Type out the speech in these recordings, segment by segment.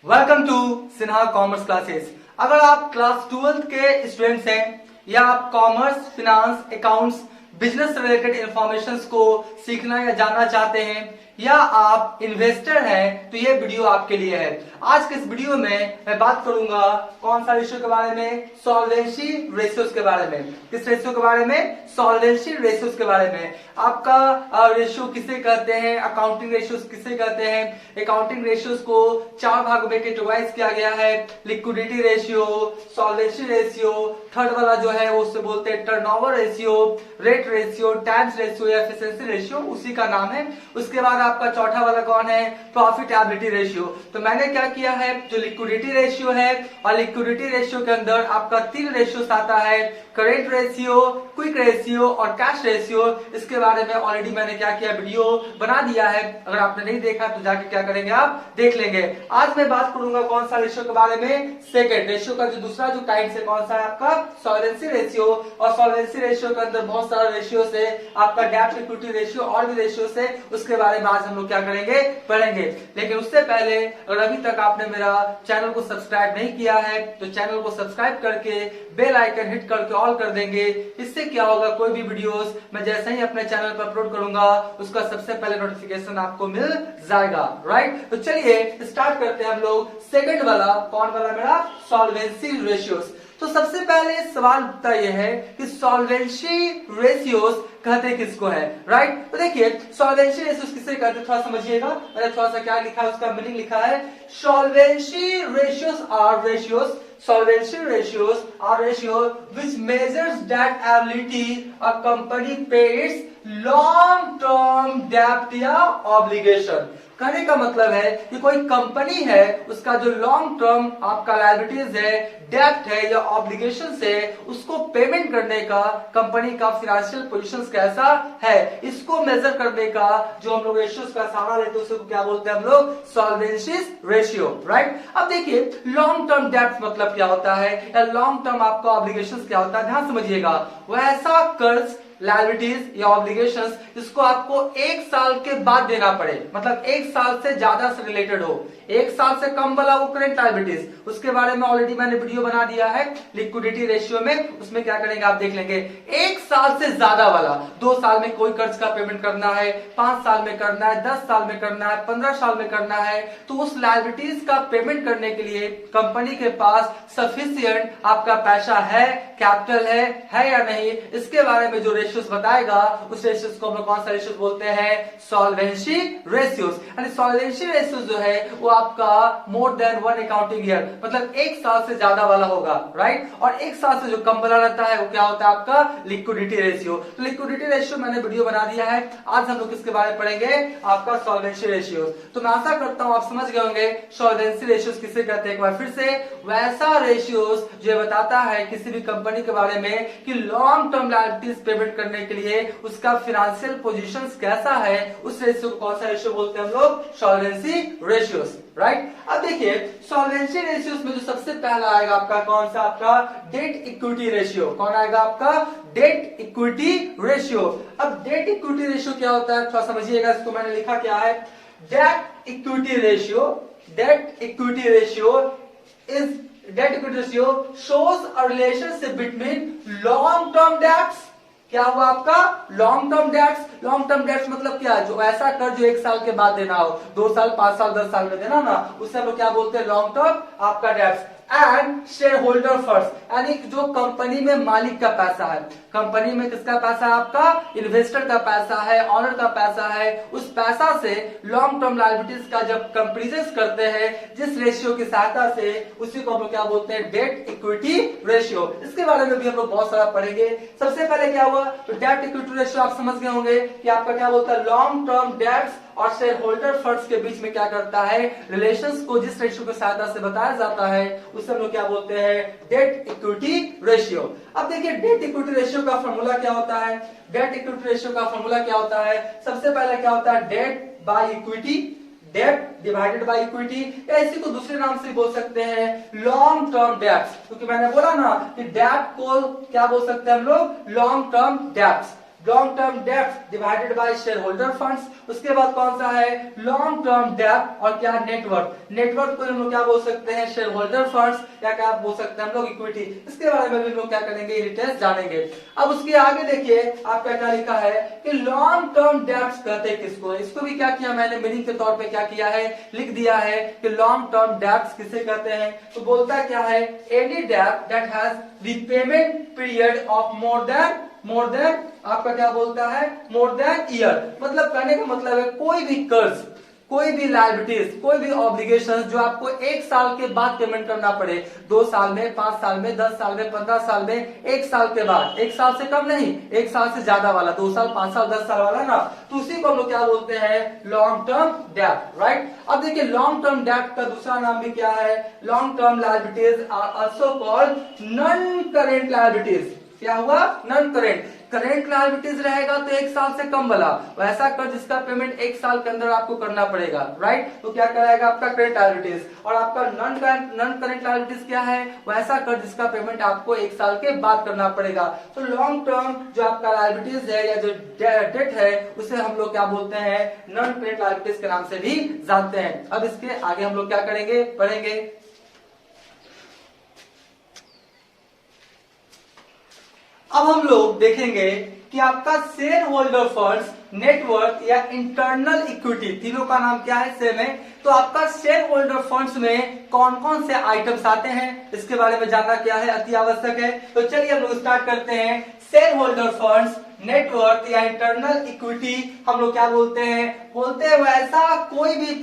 Welcome to Sinha commerce classes. अगर आप class 12th के स्टूडेंट्स हैं या आप कॉमर्स, फिनांस, अकाउंट्स, बिजनेस से रिलेटेड इंफॉर्मेशन को सीखना या जानना चाहते हैं या आप इन्वेस्टर हैं तो ये वीडियो आपके लिए है। आज के इस वीडियो में मैं बात करूंगा कौन सा रेशियो के बारे में, सॉल्वेंसी रेशियोज के बारे में। किस रेशियो के बारे में? सॉल्वेंसी रेशियोज के बारे में। आपका रेशियो किसे कहते हैं, अकाउंटिंग रेशियोज किसे कहते हैं। अकाउंटिंग रेशियोज को चार भागों में कैटेगराइज किया गया है। Liquidity ratio, solvency ratio, third वाला जो है वो उससे बोलते हैं turnover ratio, rate ratio, times ratio या एफिशिएंसी रेशियो, उसी का नाम है। उसके बाद आपका चौथा वाला कौन है? Profitability ratio. तो मैंने क्या किया है, जो लिक्विडिटी रेशियो है और लिक्विडिटी रेशियो के अंदर आपका तीन रेशियोस आता है, करेंट रेशियो, क्विक रेशियो और कैश रेशियो। इसके बारे में ऑलरेडी मैंने क्या किया, वीडियो बना दिया है। अगर आपने नहीं देखा तो जाके क्या करेंगे, आप देख लेंगे। आज मैं बात करूंगा कौन सा रेशियो के बारे में, सेकेंड रेशियो का जो दूसरा जो टाइप से कौन सा है आपका सॉल्वेंसी रेशियो। और सॉल्वेंसी रेशियो के अंदर बहुत सारा रेशियो है, आपका डेब्ट इक्विटी रेशियो और भी रेशियो है। उसके बारे में आज हम लोग क्या करेंगे, पढ़ेंगे। लेकिन उससे पहले अगर अभी तक आपने मेरा चैनल को सब्सक्राइब नहीं किया है तो चैनल को सब्सक्राइब करके बेल आइकन हिट करके ऑल कर देंगे। इससे क्या होगा, कोई भी वीडियोस मैं जैसे ही अपने चैनल पर अपलोड करूंगा उसका सबसे पहले नोटिफिकेशन आपको मिल जाएगा। राइट, तो चलिए स्टार्ट करते हैं हम लोग। सेकंड वाला कौन वाला मेरा, सॉल्वेंसी रेशियोस। तो सबसे पहले सवाल उठता यह है कि सॉल्वेंसी रेशियोस कहते किसको है। राइट, तो देखिए सॉल्वेंसी रेशियोस किसे कहते हैं, थोड़ा समझिएगा। मैंने थोड़ा सा क्या लिखा है, उसका मीनिंग लिखा है। Solvency ratios are ratios, solvency ratios are ratio which measures that ability a company pays long term debt या obligation। कहने का मतलब है कि कोई कंपनी है, उसका जो लॉन्ग टर्म आपका लायबिलिटीज है, डेब्ट है या ऑब्लिगेशन है, उसको पेमेंट करने का कंपनी का फाइनेंशियल पोजीशन कैसा है, इसको मेजर करने का जो हम लोग रेशियोज का सहारा लेते हैं उसको क्या बोलते हैं हम लोग, सॉल्वेंसी रेशियो। राइट, अब देखिए लॉन्ग टर्म डेब्ट मतलब क्या होता है या लॉन्ग टर्म आपका ऑब्लिगेशन क्या होता है, ध्यान समझिएगा। वैसा कर्ज, लायबिलिटीज या ऑब्लिगेशंस जिसको आपको एक साल के बाद देना पड़े, मतलब एक साल से ज्यादा से रिलेटेड हो। एक साल से कम वाला वो करेंट लायबिलिटीज, उसके बारे में ऑलरेडी मैंने वीडियो बना दिया है लिक्विडिटी रेशियो में। उसमें क्या करेंगे आप देख लेंगे। एक साल से ज्यादा वाला, 2 साल में कोई कर्ज का पेमेंट करना है, 5 साल में करना है, 10 साल में करना है, 15 साल में करना है, तो उस लायबिलिटीज का पेमेंट करने के लिए कंपनी के पास सफिशिएंट आपका पैसा है, कैपिटल है या नहीं, इसके बारे में जो रेशियोस बताएगा उस रेशियोस को हम लोग कौन सा रेशियोस बोलते हैं, सॉल्वेंसी रेशियोस। यानी सॉल्वेंसी रेशियोस जो है वो आपका मोर देन 1 अकाउंटिंग ईयर, मतलब एक साल से ज्यादा वाला होगा। राइट, और एक साल से जो कम वाला रहता है वो क्या होता है आपका लिक्विडिटी रेशियो। तो लिक्विडिटी रेशियो मैंने वीडियो बना दिया है, आज हम लोग किसके बारे में पढ़ेंगे, आपका सॉल्वेंसी रेशियोस। तो मैं आशा करता हूं आप समझ गए होंगे सॉल्वेंसी रेशियोस किसे कहते हैं। एक बार फिर से, वैसा रेशियोस जो बताता है किसी भी कंपनी के बारे में कि लॉन्ग टर्म लायबिलिटीज पेमेंट करने के लिए उसका फाइनेंशियल पोजीशन कैसा है, उस रेशियो को कौन सा रेशियो बोलते हैं हम लोग, सॉल्वेंसी रेशियोस। राइट, अब देखिए सॉल्वेंसी रेशियोस में जो सबसे पहला आएगा आपका कौन सा, आपका डेट इक्विटी रेशियो। कौन आएगा आपका, डेट इक्विटी रेशियो। अब डेट इक्विटी रेशियो क्या होता है, थोड़ा समझिएगा। इसको मैंने लिखा क्या है, debt equity ratio, date equity ratio is debt equity ratio shows a relationship between long term debts। क्या हुआ आपका, long term debts. Long term dates मतलब क्या है, जो ऐसा कर्ज जो एक साल के बाद देना हो, 2 साल, 5 साल, 10 साल में देना ना, उससे हम लोग क्या बोलते हैं, लॉन्ग टर्म आपका debts. And share holder funds, यानी जो कंपनी में मालिक का पैसा है, कंपनी में किसका पैसा है, आपका इन्वेस्टर का पैसा है, ऑनर का पैसा है, उस पैसा से लॉन्ग टर्म लायबिलिटीज का जब कंपेरिजन करते हैं जिस रेशियो की सहायता से, उसी को हम लोग क्या बोलते हैं, डेट इक्विटी रेशियो। इसके बारे में भी हम लोग बहुत सारा पढ़ेंगे। सबसे पहले क्या हुआ, तो डेट इक्विटी रेशियो आप समझ गए होंगे कि आपका क्या बोलता है, लॉन्ग टर्म डेट्स और शेयर होल्डर फंड्स के बीच में क्या करता है, रिलेशंस को जिस रेशियो की सहायता से बताया जाता है उसे हम लोग क्या बोलते हैं, डेट इक्विटी रेशियो। अब देखिए डेट इक्विटी रेशियो का फॉर्मूला क्या होता है, डेट इक्विटी रेशियो का फॉर्मूला क्या होता है, सबसे पहले क्या होता है, debt by equity, debt divided by equity, या इसी को दूसरे नाम से बोल सकते हैं लॉन्ग टर्म डेट्स। क्योंकि मैंने बोला ना कि डेट को क्या बोल सकते हैं हम लोग, long term debts. Long term डेब्ट divided by share holder funds. उसके बाद कौन सा है, लॉन्ग टर्म डेब्ट और क्या, नेटवर्थ। नेटवर्थ को हम लोग क्या बोल सकते हैं, शेयर होल्डर फंड्स, या क्या बोल सकते हैं हम लोग, इक्विटी। इसके बारे में भी हम लोग क्या करेंगे, डिटेल्स जानेंगे। अब उसके आगे देखिए आपका क्या लिखा है कि लॉन्ग टर्म डेब्ट्स कहते हैं किसको। इसको भी क्या किया मैंने, मीनिंग के तौर पे क्या किया है, लिख दिया है कि लॉन्ग टर्म डेब्ट्स किसे कहते हैं। तो बोलता क्या है, एनी डेब्ट that has repayment period of more than आपका क्या बोलता है, मोर देन ईयर। मतलब कहने का मतलब है कोई भी कर्ज, कोई भी लायबिलिटीज, कोई भी ऑब्लिगेशन जो आपको 1 साल के बाद पेमेंट करना पड़े, 2 साल में, 5 साल में, 10 साल में, 15 साल में, 1 साल के बाद, 1 साल से कम नहीं, 1 साल से ज्यादा वाला, 2 साल, 5 साल, 10 साल वाला ना, तो उसी को हम लोग क्या बोलते हैं, लॉन्ग टर्म डेब्ट, राइट। अब देखिए लॉन्ग टर्म डेब्ट का दूसरा नाम भी क्या है, long term liabilities are also called non current liabilities. क्या हुआ, नॉन करेंट। करेंट लायबिलिटीज रहेगा तो 1 साल से कम वाला, वैसा कर्ज जिसका पेमेंट 1 साल के अंदर आपको करना पड़ेगा, राइट। तो क्या कराएगा, आपका करेंट लायबिलिटीज। और आपका नॉन करेंट लायबिलिटीज क्या है, वैसा कर्ज जिसका पेमेंट आपको 1 साल के बाद करना पड़ेगा। तो लॉन्ग टर्म जो आपका लायबिलिटीज है या जो डेट है, उसे हम लोग क्या बोलते हैं, नॉन करेंट लायबिलिटीज के नाम से भी जानते हैं। अब इसके आगे हम लोग क्या करेंगे, पढ़ेंगे। अब हम लोग देखेंगे कि आपका शेयर होल्डर फंड्स, नेटवर्थ या इंटरनल इक्विटी, तीनों का नाम क्या है, सेम है। तो आपका शेयर होल्डर फंड्स में कौन कौन से आइटम्स आते हैं, इसके बारे में जानना क्या है, अति आवश्यक है। तो चलिए हम लोग स्टार्ट करते हैं। शेयर होल्डर फंड्स, नेटवर्थ या इंटरनल इक्विटी हम लोग क्या बोलते हैं, बोलते हैं वैसा कोई भी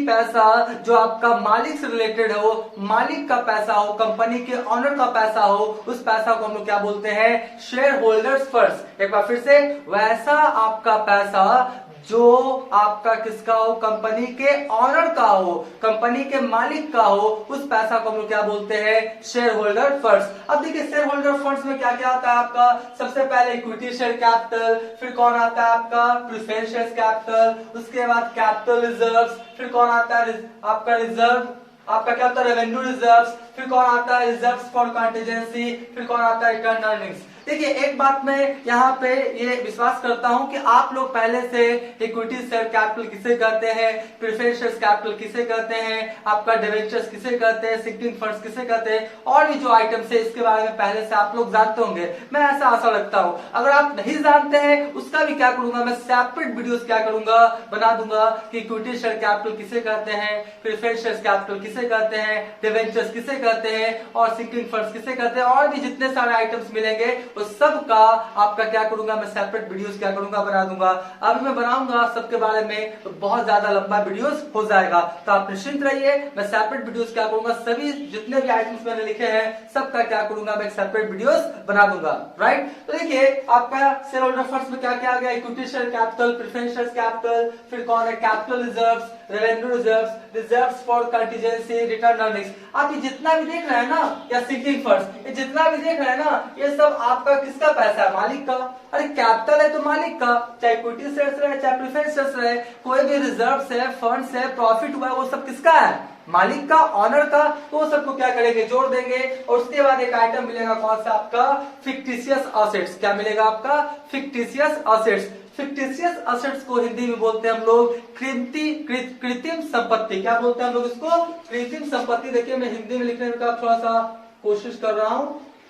पैसा जो आपका मालिक से रिलेटेड हो, मालिक का पैसा हो, कंपनी के ऑनर का पैसा हो, उस पैसा को हम लोग क्या बोलते हैं, शेयर होल्डर्स फंड्स। एक बार फिर से, वैसा आपका पैसा जो आपका किसका हो, कंपनी के ऑनर का हो, कंपनी के मालिक का हो, उस पैसा को हम लोग क्या बोलते हैं, शेयर होल्डर फंड्स। अब देखिए शेयर होल्डर फंड्स में क्या क्या आता है आपका, सबसे पहले इक्विटी शेयर कैपिटल, फिर कौन आता है आपका, प्रेफरेंस शेयर कैपिटल, उसके बाद कैपिटल रिजर्व्स, फिर कौन आता है आपका रिजर्व, आपका क्या होता है, रेवेन्यू रिजर्व्स, फिर कौन आता है, रिजर्व्स फॉर कॉन्टिजेंसी, फिर कौन आता है, रिटर्न अर्निंग्स। देखिए एक बात मैं यहाँ पे ये विश्वास करता हूं कि आप लोग पहले से इक्विटी शेयर कैपिटल किसे कहते हैं, प्रेफरेंस शेयर कैपिटल किसे कहते हैं, आपका डिवेंचर्स किसे कहते हैं, सिक्किंग फंड्स किसे कहते हैं, और भी जो आइटम्स है इसके बारे में पहले से आप लोग जानते होंगे, मैं ऐसा आशा रखता हूं। अगर आप नहीं जानते हैं उसका भी क्या करूंगा, मैं सेपरेट वीडियोस क्या करूंगा, बना दूंगा कि इक्विटी शेयर कैपिटल किसे कहते हैं, प्रेफरेंस शेयर कैपिटल किसे कहते हैं, डिवेंचर्स किसे कहते हैं, और सिक्किंग फंड्स किसे कहते हैं, और भी जितने सारे आइटम्स मिलेंगे उस सब का आपका क्या करूंगा, मैं सेपरेट वीडियोस क्या करूंगा, बना दूंगा। अभी मैं बनाऊंगा सबके बारे में तो बहुत ज्यादा लंबा वीडियोस हो जाएगा, तो आप निश्चिंत रहिए, मैं सेपरेट वीडियोस क्या करूंगा, सभी जितने भी आइटम्स मैंने लिखे हैं सबका क्या करूंगा, मैं सेपरेट वीडियोस बना दूंगा, राइट। तो देखिए आपका शेयर होल्डर फंड्स में क्या क्या आ गया, equity share capital, preference share capital, फिर कौन है, capital reserves, revenue reserves, reserves for contingency, return earnings. आप ये जितना भी देख रहे हैं ना, या सिक्किंग फंड्स, ये जितना भी देख रहे हैं ना, ये सब आपका किसका पैसा है, मालिक का। अरे कैपिटल है तो मालिक का, चाहे इक्विटी शेयर्स रहे, चाहे प्रेफरेंस शेयर्स रहे, कोई भी रिजर्व्स है, फंड्स है, प्रॉफिट हुआ है, वो सब किसका है, मालिक का, ऑनर का। तो वो सबको क्या करेंगे, जोड़ देंगे। और उसके बाद एक आइटम मिलेगा कौन सा, आपका फिक्टिशियस असेट्स। क्या मिलेगा आपका, फिक्टिशियस असेट्स। फिक्टिशियस असेट्स को हिंदी में बोलते हैं हम लोग कृत्रिम संपत्ति। क्या बोलते हैं हम लोग इसको, कृत्रिम संपत्ति। देखिए मैं हिंदी में लिखने का थोड़ा सा कोशिश कर रहा हूं।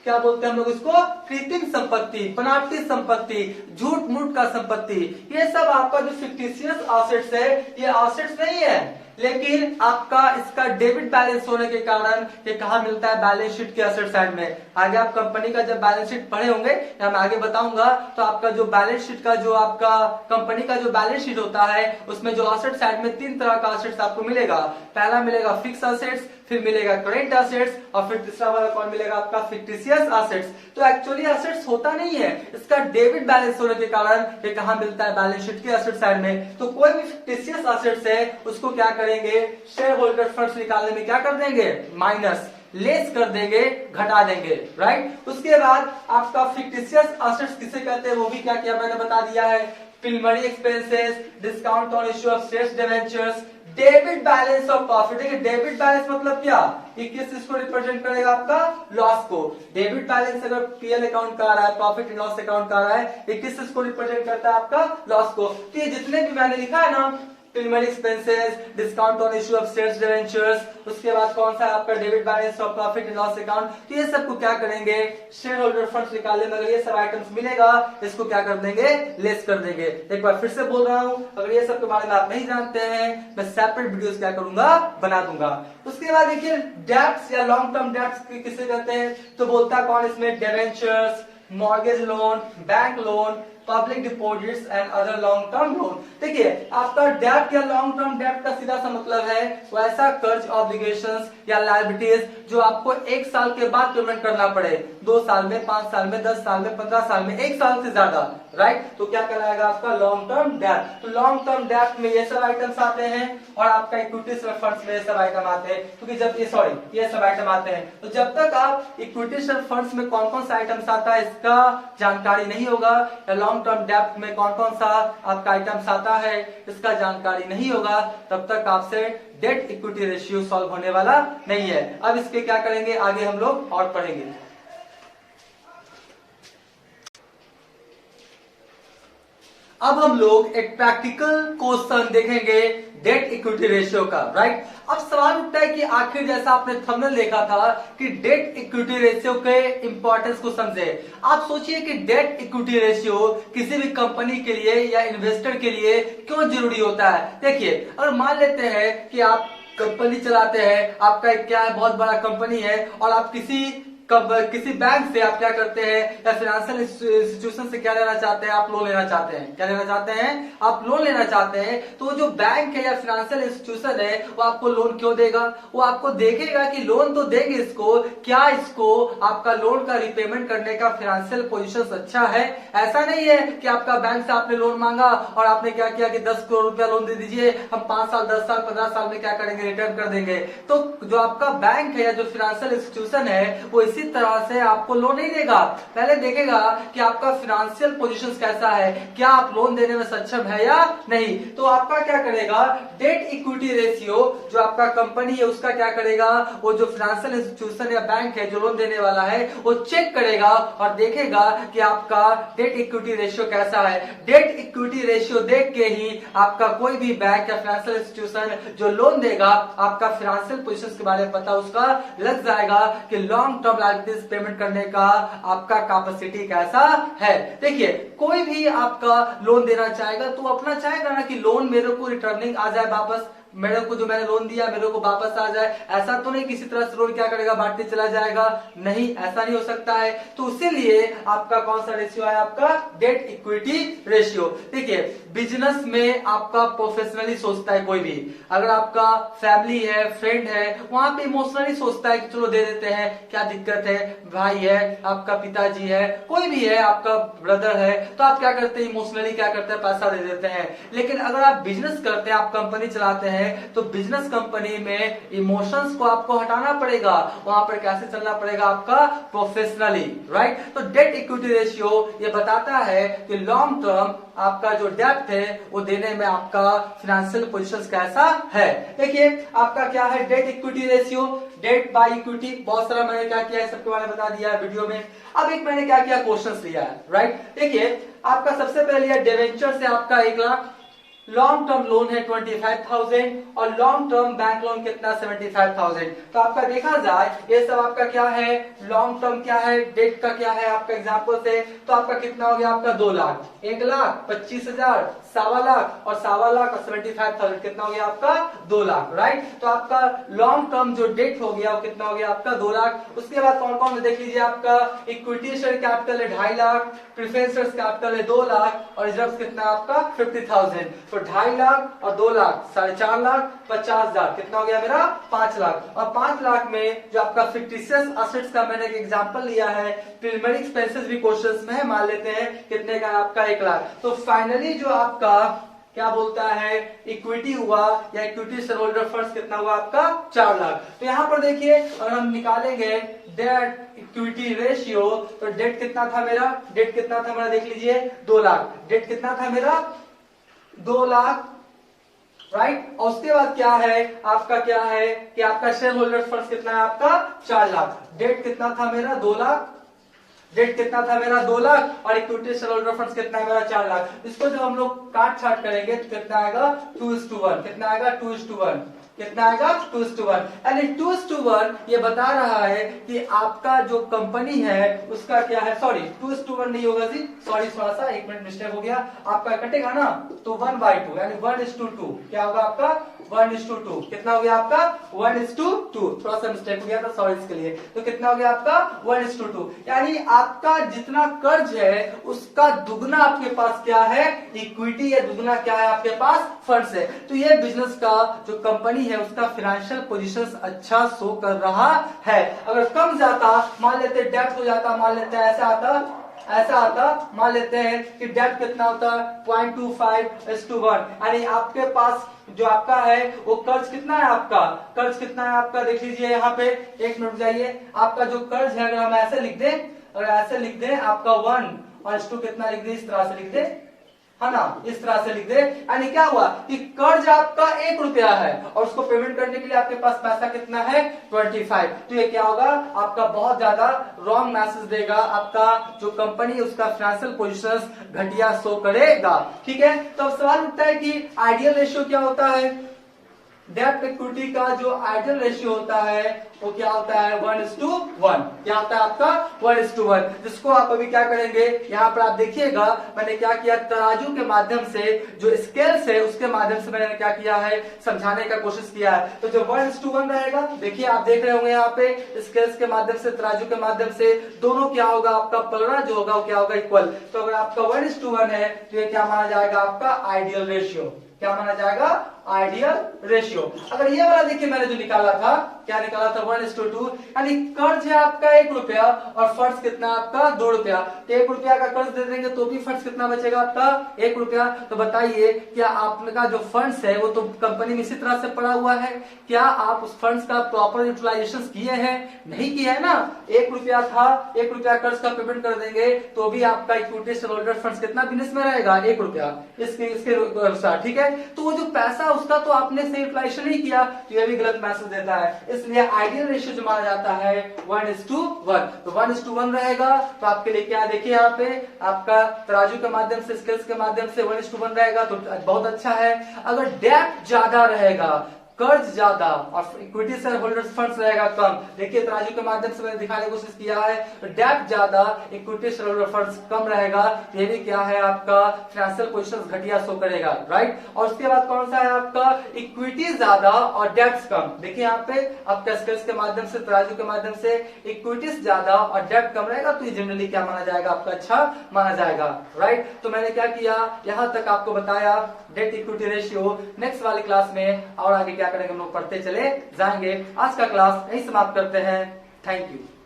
क्या बोलते हैं हम लोग इसको, कृत्रिम संपत्ति, बनावटी संपत्ति, झूठ मूठ का संपत्ति। ये सब आपका जो फिक्टिशियस असेट्स है, ये असेट्स नहीं है, लेकिन आपका इसका डेबिट बैलेंस होने के कारण ये कहाँ मिलता है, बैलेंस शीट के असेट साइड में। आगे आप कंपनी का जब बैलेंस शीट पढ़े होंगे या मैं आगे बताऊंगा, तो आपका जो बैलेंस शीट का जो आपका कंपनी का जो बैलेंस शीट होता है, उसमें जो असेट साइड में 3 तरह का असेट्स आपको मिलेगा। पहला मिलेगा फिक्स असेट्स, फिर मिलेगा करेंट असेट्स, और फिर तीसरा वाला कौन मिलेगा, आपका फिक्टिशियस असेट्स। तो एक्चुअली असेट्स होता नहीं है, इसका डेबिट बैलेंस होने के कारण ये कहाँ मिलता है, बैलेंस शीट के असेट साइड में। तो कोई भी फिक्टिशियस असेट्स है उसको क्या करेंगे, शेयर होल्डर फंड्स निकालने में क्या कर देंगे, माइनस, लेस कर देंगे, घटा देंगे, राइट। उसके बाद आपका फिक्टिशियस असेट्स किसे कहते हैं, वो भी क्या किया मैंने बता दिया है। Preliminary expenses, discount on issue of shares debentures, debit balance of profit. देखिए डेबिट बैलेंस मतलब क्या, ये किस चीज को रिप्रेजेंट करेगा, आपका लॉस को। डेबिट बैलेंस अगर पीएल अकाउंट का आ रहा है, प्रॉफिट एंड लॉस अकाउंट का आ रहा है, ये किस चीज को रिप्रेजेंट करता है, आपका लॉस को। तो ये जितने भी मैंने लिखा है ना, preliminary expenses, discount on issue of shares debentures, उसके बाद कौन सा है आपका debit balance of profit and loss account, तो ये सबको क्या करेंगे, शेयर होल्डर फंड्स निकालने में अगर ये सब आइटम्स मिलेगा, इसको क्या कर देंगे, लेस कर देंगे। एक बार फिर से बोल रहा हूं, अगर ये सब के बारे में आप नहीं जानते हैं, मैं सेपरेट वीडियोस क्या करूंगा, बना दूंगा। उसके बाद देखिए डेब्ट्स या लॉन्ग टर्म डेब्ट्स किसे कहते हैं, तो बोलता है कौन इसमें, debentures, mortgage loan, bank loan, public deposits and other long term loan. देखिए आपका डेब्ट या लॉन्ग टर्म डेब्ट का सीधा सा मतलब है वैसा कर्ज, ऑब्लिगेशंस या लायबिलिटीज जो आपको 1 साल के बाद पेमेंट करना पड़े, 2 साल में, 5 साल में, 10 साल में, 15 साल में, 1 साल से ज्यादा, राइट। तो क्या कहलाएगा आपका लॉन्ग टर्म डेब्ट। तो लॉन्ग टर्म डेब्ट में ये सब आइटम्स आते हैं और आपका इक्विटी फंड्स में ये सब आइटम आते हैं, क्योंकि जब ये सब आइटम आते हैं, तो जब तक आप इक्विटी फंड्स में कौन कौन सा आइटम्स आता है इसका जानकारी नहीं होगा, या लॉन्ग टर्म डेब्ट में कौन कौन सा आपका आइटम्स आता है इसका जानकारी नहीं होगा, तब तक आपसे डेट इक्विटी रेशियो सॉल्व होने वाला नहीं है। अब इसके क्या करेंगे, आगे हम लोग और पढ़ेंगे। अब हम लोग एक प्रैक्टिकल क्वेश्चन देखेंगे डेट इक्विटी रेशियो का, राइट। अब सवाल उठता है कि आखिर जैसा आपने थंबनेल देखा था कि डेट इक्विटी रेशियो के इंपॉर्टेंस को समझे। आप सोचिए कि डेट इक्विटी रेशियो किसी भी कंपनी के लिए या इन्वेस्टर के लिए क्यों जरूरी होता है। देखिए अगर मान लेते हैं कि आप कंपनी चलाते हैं, आपका एक क्या है, बहुत बड़ा कंपनी है, और आप किसी बैंक से आप क्या करते हैं, या फाइनेंशियल इंस्टीट्यूशन से क्या लेना चाहते हैं, आप लोन लेना चाहते हैं। क्या लेना चाहते हैं, आप लोन लेना चाहते हैं। तो जो बैंक है या फाइनेंशियल इंस्टीट्यूशन है वो आपको लोन क्यों देगा, वो आपको देखेगा कि लोन तो देंगे इसको, क्या इसको आपका लोन का रिपेमेंट करने का फाइनेंशियल पोजीशन अच्छा है। ऐसा नहीं है कि आपका बैंक से आपने लोन मांगा और आपने क्या किया कि 10 करोड़ रुपया लोन दे दीजिए, हम 5 साल, 10 साल, 15 साल में क्या करेंगे, रिटर्न कर देंगे। तो जो आपका बैंक है या जो फाइनेंशियल इंस्टीट्यूशन है वो इसी तरह से आपको लोन नहीं देगा, पहले देखेगा कि आपका फाइनेंशियल पोजीशन कैसा है, क्या आप लोन देने में सक्षम है या नहीं। तो आपका क्या करेगा, डेट इक्विटी रेशियो जो आपका कंपनी है उसका क्या करेगा, वो जो फाइनेंशियल इंस्टीट्यूशन या बैंक है जो लोन देने वाला है वो चेक करेगा और देखेगा कि आपका डेट इक्विटी रेशियो कैसा है। डेट इक्विटी रेशियो देख के ही आपका कोई भी बैंक या फाइनेंशियल इंस्टीट्यूशन जो लोन देगा, आपका फाइनेंशियल पोजीशन के बारे में पता उसका लग जाएगा कि लॉन्ग टर्म लायबिलिटीज पेमेंट करने का आपका कैपेसिटी कैसा है। देखिए कोई भी आपका लोन देना चाहेगा तो अपना चाहेगा ना कि लोन मेरे को रिटर्निंग आ जाए वापस, मेरे को जो मैंने लोन दिया मेरे को वापस आ जाए। ऐसा तो नहीं किसी तरह से लोन क्या करेगा, बांटते चला जाएगा, नहीं, ऐसा नहीं हो सकता है। तो इसीलिए आपका कौन सा रेशियो है, आपका डेट इक्विटी रेशियो। देखिए बिजनेस में आपका प्रोफेशनली सोचता है कोई भी, अगर आपका फैमिली है, फ्रेंड है, वहां पे इमोशनली सोचता है कि चलो दे देते हैं, क्या दिक्कत है, भाई है, आपका पिताजी है, कोई भी है, आपका ब्रदर है, तो आप क्या करते हैं, इमोशनली क्या करते हैं, पैसा दे देते हैं। लेकिन अगर आप बिजनेस करते हैं, आप कंपनी चलाते हैं, तो बिजनेस कंपनी में इमोशंस को आपको हटाना पड़ेगा, वहां पर कैसे चलना पड़ेगा, आपका प्रोफेशनली, राइट। तो डेट इक्विटी रेशियो ये बताता है कि लॉन्ग टर्म आपका जो डेब्ट है वो देने में आपका फाइनेंशियल पोजीशन कैसा है। देखिए आपका क्या है debt equity ratio, debt by equity, बहुत सारा मैंने क्या किया है सबके बारे में बता दिया है वीडियो में। अब एक मैंने क्या किया, क्वेश्चंस लिया है, राइट। देखिए आपका सबसे पहले लिया डिवेंचर से आपका 1 लाख, लॉन्ग टर्म लोन है 25,000 और लॉन्ग टर्म बैंक लोन कितना 75,000। तो आपका देखा जाए ये सब आपका क्या है, लॉन्ग टर्म क्या है, डेट का क्या है आपका एग्जांपल से, तो आपका कितना हो गया, आपका 2 लाख, 1 लाख 25,000, 1.25 लाख और 1.25 लाख और 75,000 कितना हो गया आपका 2 लाख, राइट। तो आपका लॉन्ग टर्म जो डेट हो गया वो कितना हो गया आपका 2 लाख। उसके बाद कौन कौन देख लीजिए, आपका इक्विटी शेयर कैपिटल है 2.5 लाख, प्रेफरेंस शेयर कैपिटल है 2 लाख और रिजर्व कितना आपका 50,000। तो 2.5 लाख और 2 लाख 4.5 लाख 50,000 कितना हो गया मेरा 5 लाख। और 5 लाख में जो आपका फिक्टिशियस एसेट्स का मैंने एक एग्जांपल लिया है, प्रीलिमिनरी एक्सपेंसेस भी क्वेश्चंस में है, मान लेते हैं कितने का आपका 1 लाख। तो फाइनली जो आपका क्या बोलता है इक्विटी हुआ या इक्विटी शेयर होल्डर फंड्स कितना हुआ आपका 4 लाख। तो यहां पर देखिए अगर हम निकालेंगे डेट इक्विटी रेशियो, तो डेट कितना था मेरा, डेट कितना था मेरा देख लीजिए 2 लाख, डेट कितना था मेरा 2 लाख राइट। और उसके बाद क्या है आपका, क्या है कि आपका शेयर होल्डर फंड कितना है आपका 4 लाख। डेट कितना था मेरा 2 लाख, डेट कितना था मेरा 2 लाख, और इक्विटी शेयर होल्डर फंड कितना है मेरा 4 लाख। इसको जब हम लोग काट छाट करेंगे तो कितना आएगा 2:1, कितना आएगा 2:1, कितना आएगा 2:1। यानी 2:1 ये बता रहा है कि आपका जो कंपनी है उसका क्या है, सॉरी 2:1 नहीं होगा जी, सॉरी थोड़ा सा 1 मिनट मिस्टेक हो गया, आपका कटेगा ना तो 1/2 यानी 1:2 क्या होगा आपका 1:2, कितना हो गया आपका 1:2, थोड़ा सा मिस्टेक हो गया था सॉरी इसके लिए। तो कितना हो गया आपका 1:2, यानी आपका जितना कर्ज है उसका दुगना आपके पास क्या है इक्विटी है, दुगना क्या है आपके पास फंड्स है। तो ये बिजनेस का जो कंपनी है उसका फाइनेंशियल पोजीशन अच्छा शो कर रहा है। अगर कम जाता, मान लेते डेट हो जाता, मान लेते ऐसा आता, मान लेते हैं कि डेट कितना होता 0.25:1, यानी आपके पास जो आपका है वो कर्ज कितना है आपका, कर्ज कितना है आपका देख लीजिए यहाँ पे, 1 मिनट जाइए। आपका जो कर्ज है अगर हम ऐसे लिख दें, अगर ऐसे लिख दें आपका 1:2 कितना लिख दे, इस तरह से लिख दे, है ना, इस तरह से लिख दे। यानी क्या हुआ कि कर्ज आपका 1 रुपया है और उसको पेमेंट करने के लिए आपके पास पैसा कितना है 25। तो ये क्या होगा आपका बहुत ज्यादा रॉन्ग मैसेज देगा, आपका जो कंपनी है उसका फाइनेंशियल पोजीशन घटिया शो करेगा। ठीक है, तो अब सवाल उठता है कि आइडियल रेशियो क्या होता है। डेट इक्विटी का जो आइडियल रेशियो होता है वो क्या होता है 1:1, क्या होता है आपका 1:1, जिसको आप अभी क्या करेंगे यहाँ पर आप देखिएगा मैंने क्या किया, तराजू के माध्यम से जो स्केल्स है उसके माध्यम से मैंने क्या किया है समझाने का कोशिश किया है। तो जो 1:1 रहेगा, देखिए आप देख रहे होंगे यहाँ पे स्केल्स के माध्यम से, तराजू के माध्यम से दोनों क्या होगा आपका पलड़ा जो होगा वो क्या होगा इक्वल। तो अगर आपका 1:1 है तो ये क्या माना जाएगा आपका आइडियल रेशियो, क्या माना जाएगा आइडियल रेशियो। अगर ये वाला देखिए मैंने जो निकाला था, क्या निकाला था 1:2, यानी कर्ज है आपका 1 रुपया और फंड्स कितना आपका 2 रुपया। तो 1 रुपया का कर्ज दे देंगे तो भी फंड्स कितना बचेगा आपका 1 रुपया। तो बताइए क्या आपका जो फंड्स है वो तो कंपनी में इसी तरह से पड़ा हुआ है, क्या आप उस फंड्स का प्रॉपर यूटिलाइजेशन किए हैं, नहीं किए है ना। 1 रुपया था, 1 रुपया कर्ज का पेमेंट कर देंगे तो भी आपका इक्विटी शेयर होल्डर फंड्स कितना बिजनेस में रहेगा 1 रुपया इसके अनुसार। ठीक है, तो वो जो पैसा उसका तो आपने सही यूटिलाइजेशन नहीं किया तो ये भी गलत मैसेज देता है। इसलिए आइडियल रेशियो जो माना जाता है 1:1, तो 1:1 रहेगा। तो आपके लिए क्या देखिए यहाँ पे आपका तराजू के माध्यम से स्केल्स के माध्यम से 1:1 रहेगा तो बहुत अच्छा है। अगर डेट ज्यादा रहेगा, कर्ज ज्यादा और इक्विटी शेयर होल्डर्स फंड्स रहेगा कम, देखिए तराजू के माध्यम से मैंने दिखाने की कोशिश किया है, डेट ज्यादा इक्विटी शेयर होल्डर फंड्स कम रहेगा, ये भी क्या है आपका फाइनेंशियल पोजीशन घटिया शो करेगा। राइट, और उसके बाद कौन सा है आपका इक्विटी ज्यादा और डेट्स कम। देखिए यहाँ पे आपका स्केल्स के माध्यम से, तराजू के माध्यम से इक्विटीज ज्यादा और डेट कम रहेगा तो ये जनरली क्या माना जाएगा आपका अच्छा माना जाएगा। राइट, तो मैंने क्या किया यहां तक आपको बताया डेट इक्विटी रेशियो। नेक्स्ट वाली क्लास में और आगे क्या करेंगे हम लोग पढ़ते चले जाएंगे। आज का क्लास यही समाप्त करते हैं। Thank you.